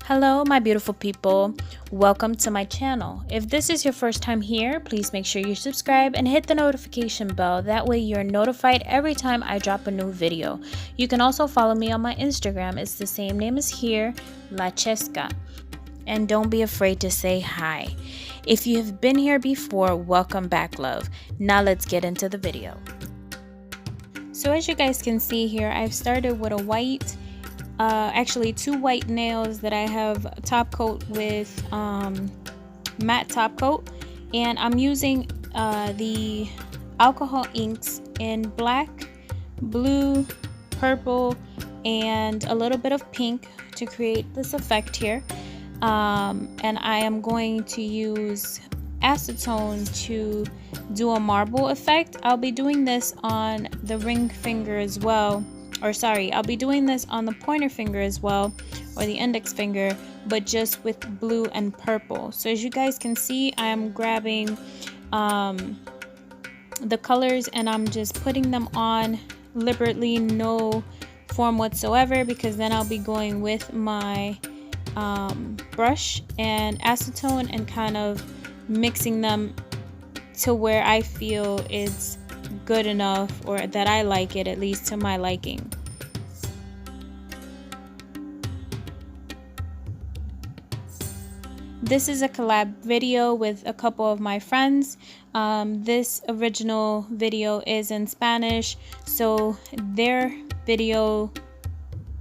Hello, my beautiful people. Welcome to my channel. If this is your first time here, please make sure you subscribe and hit the notification bell. That way you're notified every time I drop a new video. You can also follow me on my Instagram. It's the same name as here, La Chesca. And don't be afraid to say hi. If you have been here before, welcome back, love. Now let's get into the video. So as you guys can see here, I've started with a white actually two white nails that I have top coat with matte top coat, and I'm using the alcohol inks in black, blue, purple, and a little bit of pink to create this effect here. And I am going to use acetone to do a marble effect. I'll be doing this on the ring finger as well. Or sorry, I'll be doing this on the pointer finger as well, or the index finger, but just with blue and purple. So as you guys can see, I am grabbing the colors and I'm just putting them on liberally, no form whatsoever, because then I'll be going with my brush and acetone and kind of mixing them to where I feel it's good enough, or that I like it, at least to my liking. This is a collab video with a couple of my friends. This original video is in Spanish, so their video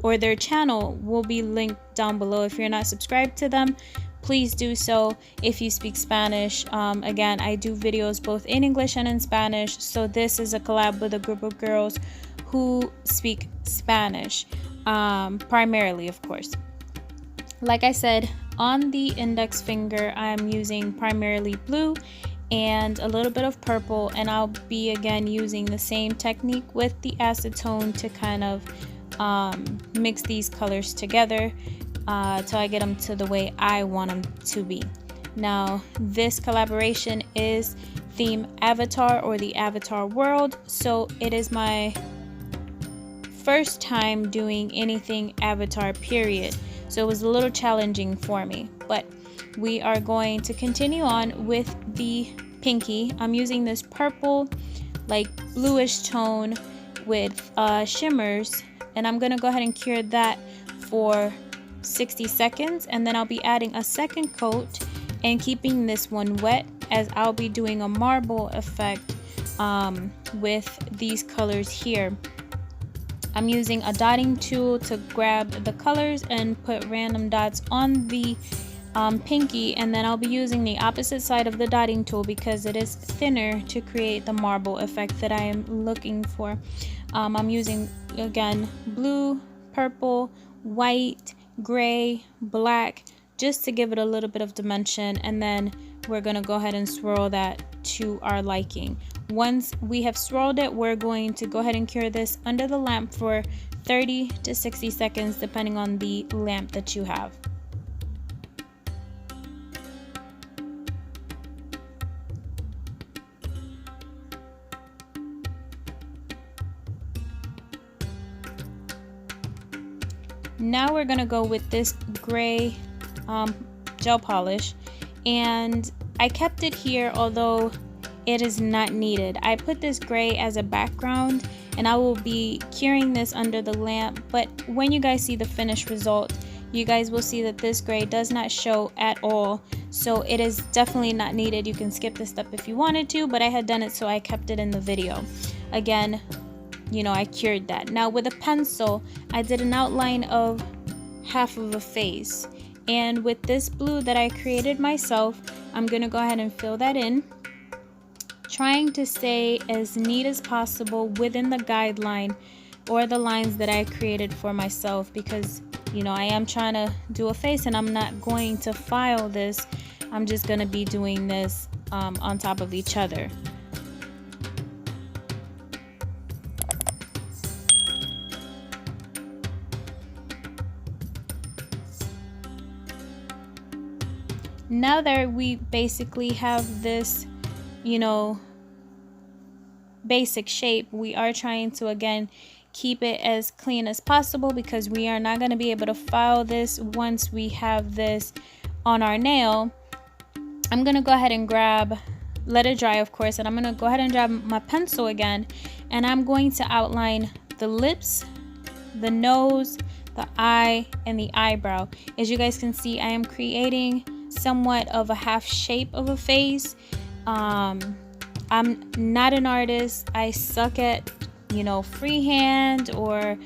or their channel will be linked down below. If you're not subscribed to them, please do so. If you speak Spanish, again, I do videos both in English and in Spanish, so this is a collab with a group of girls who speak Spanish, primarily, of course. Like I said, on the index finger, I'm using primarily blue and a little bit of purple, and I'll be again using the same technique with the acetone to kind of mix these colors together till I get them to the way I want them to be. Now, this collaboration is theme Avatar, or the Avatar world, so it is my first time doing anything Avatar, period. So it was a little challenging for me, but we are going to continue on with the pinky. I'm using this purple, like bluish tone with shimmers, and I'm gonna go ahead and cure that for 60 seconds, and then I'll be adding a second coat and keeping this one wet, as I'll be doing a marble effect with these colors here. I'm using a dotting tool to grab the colors and put random dots on the pinky, and then I'll be using the opposite side of the dotting tool because it is thinner to create the marble effect that I am looking for. I'm using, again, blue, purple, white, gray, black, just to give it a little bit of dimension, and then we're going to go ahead and swirl that to our liking. Once we have swirled it, we're going to go ahead and cure this under the lamp for 30 to 60 seconds, depending on the lamp that you have. Now we're going to go with this gray gel polish, and I kept it here, although it is not needed. I put this gray as a background, and I will be curing this under the lamp, but when you guys see the finished result, you guys will see that this gray does not show at all, so it is definitely not needed. You can skip this step if you wanted to, but I had done it, so I kept it in the video. Again, you know, I cured that. Now with a pencil, I did an outline of half of a face, and with this blue that I created myself, I'm gonna go ahead and fill that in, trying to stay as neat as possible within the guideline or the lines that I created for myself, because, you know, I am trying to do a face and I'm not going to file this. I'm just gonna be doing this on top of each other. Now that we basically have this, you know, basic shape, we are trying to again keep it as clean as possible because we are not going to be able to file this once we have this on our nail. I'm going to go ahead and let it dry, of course, and I'm going to go ahead and grab my pencil again, and I'm going to outline the lips, the nose, the eye, and the eyebrow. As you guys can see, I am creating somewhat of a half shape of a face. I'm not an artist. I suck at, freehand or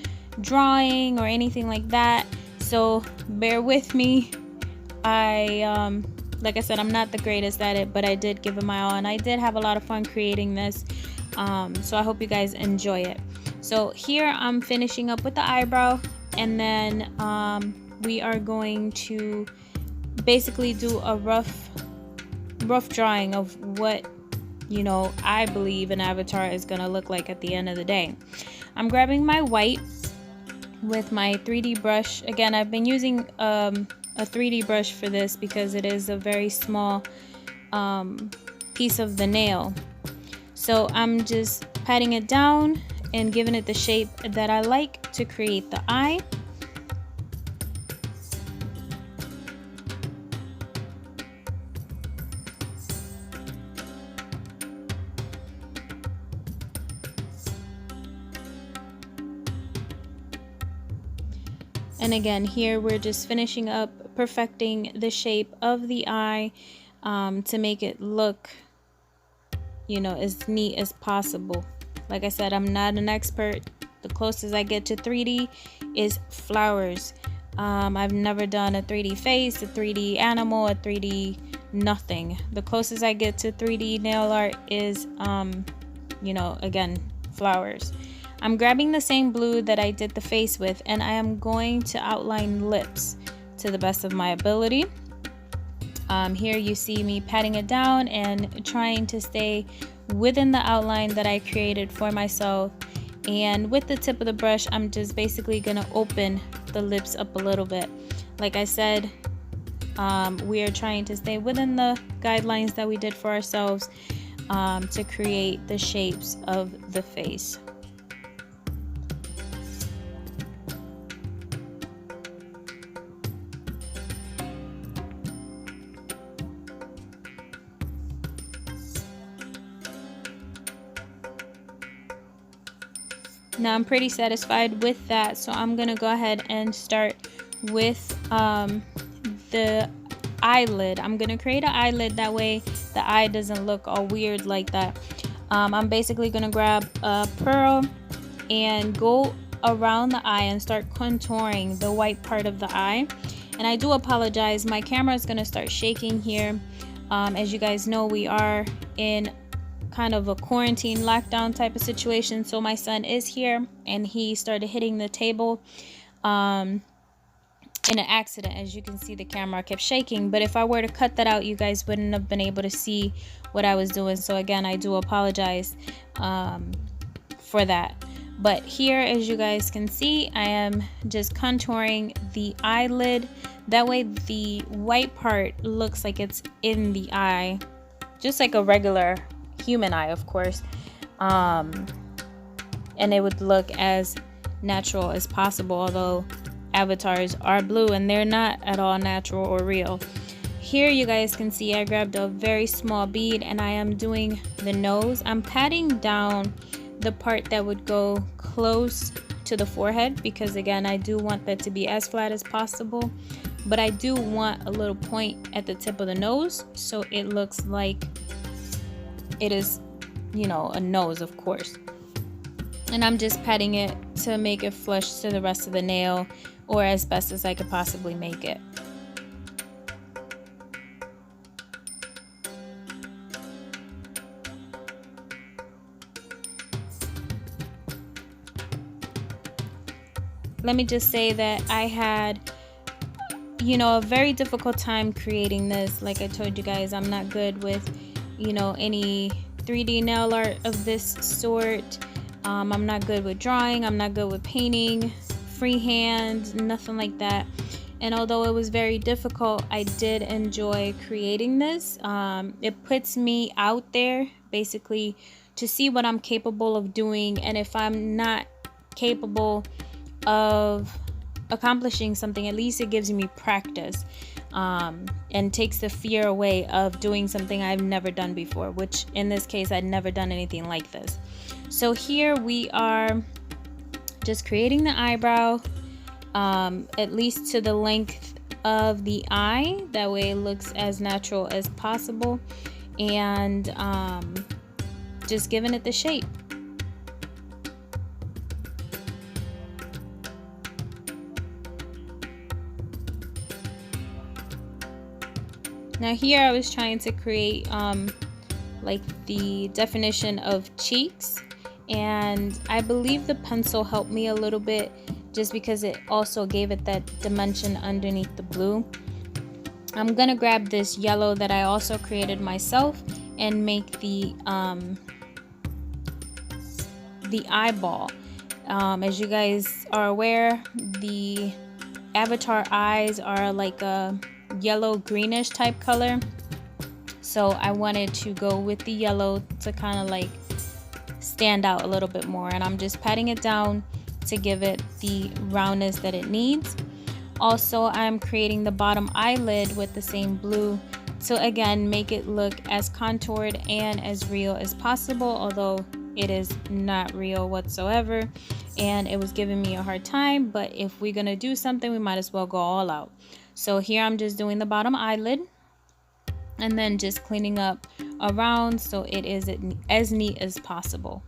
drawing or anything like that, so bear with me. Like I said, I'm not the greatest at it, but I did give it my all, and I did have a lot of fun creating this. So I hope you guys enjoy it. So here I'm finishing up with the eyebrow, and then we are going to basically do a rough drawing of what I believe an avatar is gonna look like at the end of the day. I'm grabbing my white with my 3D brush. Again, I've been using a 3D brush for this because it is a very small piece of the nail. So I'm just patting it down and giving it the shape that I like to create the eye. And again, here we're just finishing up, perfecting the shape of the eye to make it look, as neat as possible. Like I said, I'm not an expert. The closest I get to 3D is flowers. I've never done a 3D face, a 3D animal, a 3D nothing. The closest I get to 3D nail art is, again, flowers. I'm grabbing the same blue that I did the face with, and I am going to outline lips to the best of my ability. Here you see me patting it down and trying to stay within the outline that I created for myself. And with the tip of the brush, I'm just basically gonna open the lips up a little bit. Like I said, we are trying to stay within the guidelines that we did for ourselves to create the shapes of the face. Now I'm pretty satisfied with that, so I'm gonna go ahead and start with the eyelid. I'm gonna create an eyelid, that way the eye doesn't look all weird like that. I'm basically gonna grab a pearl and go around the eye and start contouring the white part of the eye. And I do apologize, my camera is gonna start shaking here. As you guys know, we are in kind of a quarantine lockdown type of situation, so my son is here and he started hitting the table in an accident. As you can see, the camera kept shaking, but if I were to cut that out, you guys wouldn't have been able to see what I was doing. So again, I do apologize for that. But here, as you guys can see, I am just contouring the eyelid. That way the white part looks like it's in the eye, just like a regular human eye, of course, and it would look as natural as possible, although avatars are blue and they're not at all natural or real. Here you guys can see I grabbed a very small bead and I am doing the nose. I'm patting down the part that would go close to the forehead because again, I do want that to be as flat as possible, but I do want a little point at the tip of the nose so it looks like it is, a nose, of course. And I'm just patting it to make it flush to the rest of the nail, or as best as I could possibly make it. Let me just say that I had, a very difficult time creating this. Like I told you guys, I'm not good with any 3D nail art of this sort. I'm not good with drawing, I'm not good with painting, freehand, nothing like that. And although it was very difficult, I did enjoy creating this. It puts me out there basically to see what I'm capable of doing, and if I'm not capable of accomplishing something, at least it gives me practice, and takes the fear away of doing something I've never done before, which in this case I'd never done anything like this. So here we are just creating the eyebrow, at least to the length of the eye, that way it looks as natural as possible, and just giving it the shape. Now here I was trying to create like the definition of cheeks, and I believe the pencil helped me a little bit just because it also gave it that dimension underneath the blue. I'm gonna grab this yellow that I also created myself and make the eyeball. As you guys are aware, the avatar eyes are like a yellow greenish type color, so I wanted to go with the yellow to kind of like stand out a little bit more, and I'm just patting it down to give it the roundness that it needs. Also, I'm creating the bottom eyelid with the same blue to again make it look as contoured and as real as possible, although it is not real whatsoever and it was giving me a hard time. But if we're gonna do something, we might as well go all out. So here I'm just doing the bottom eyelid and then just cleaning up around so it is as neat as possible.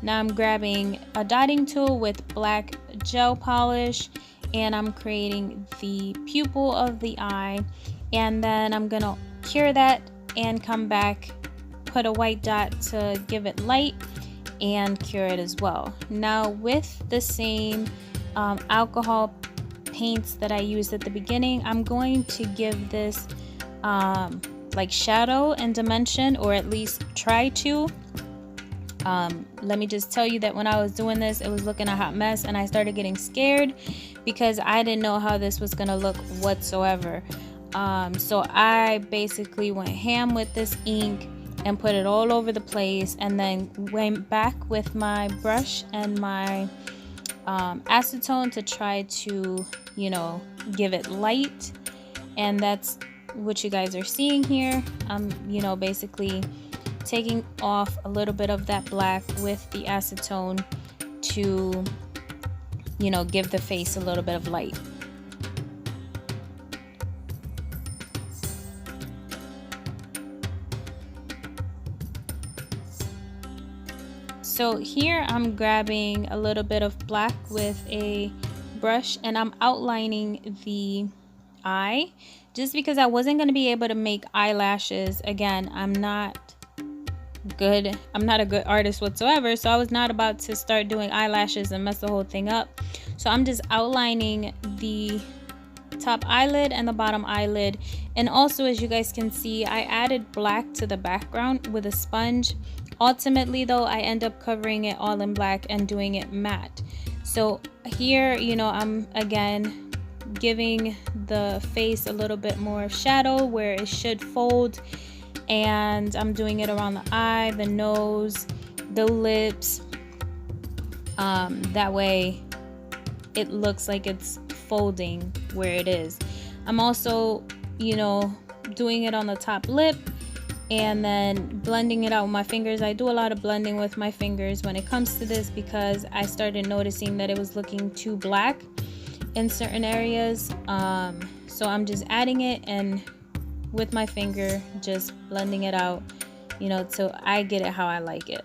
Now I'm grabbing a dotting tool with black gel polish and I'm creating the pupil of the eye, and then I'm gonna cure that and come back, put a white dot to give it light and cure it as well. Now with the same alcohol paints that I used at the beginning, I'm going to give this like shadow and dimension, or at least try to. Let me just tell you that when I was doing this, it was looking a hot mess and I started getting scared because I didn't know how this was gonna look whatsoever. So I basically went ham with this ink and put it all over the place, and then went back with my brush and my acetone to try to, you know, give it light. And that's what you guys are seeing here. You know, basically taking off a little bit of that black with the acetone to, you know, give the face a little bit of light. So here I'm grabbing a little bit of black with a brush and I'm outlining the eye, just because I wasn't going to be able to make eyelashes. Again, I'm not a good artist whatsoever, so I was not about to start doing eyelashes and mess the whole thing up. So I'm just outlining the top eyelid and the bottom eyelid. And also, as you guys can see, I added black to the background with a sponge. Ultimately though, I end up covering it all in black and doing it matte. So here, you know, I'm again giving the face a little bit more shadow where it should fold, and I'm doing it around the eye, the nose, the lips, that way it looks like it's folding where it is. I'm also, you know, doing it on the top lip and then blending it out with my fingers. I do a lot of blending with my fingers when it comes to this because I started noticing that it was looking too black in certain areas. So I'm just adding it and with my finger just blending it out, you know, so I get it how I like it.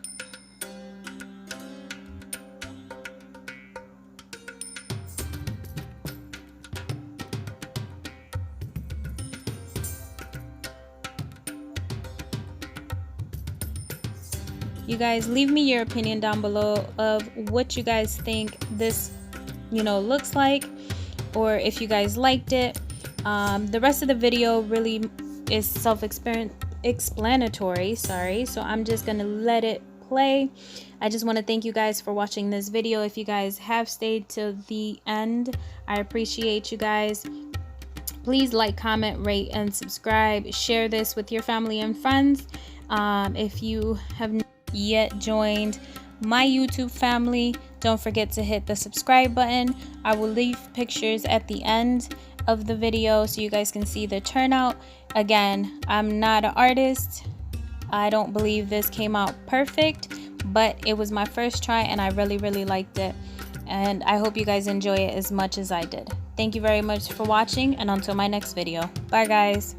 You guys leave me your opinion down below of what you guys think this, you know, looks like, or if you guys liked it. The rest of the video really is self-explanatory, sorry, so I'm just gonna let it play. I just want to thank you guys for watching this video. If you guys have stayed till the end, I appreciate you guys. Please like, comment, rate, and subscribe. Share this with your family and friends. If you have not yet joined my YouTube family, don't forget to hit the subscribe button. I will leave pictures at the end of the video so you guys can see the turnout. Again, I'm not an artist. I don't believe this came out perfect, but it was my first try and I really liked it. And I hope you guys enjoy it as much as I did. Thank you very much for watching, and until my next video. Bye guys.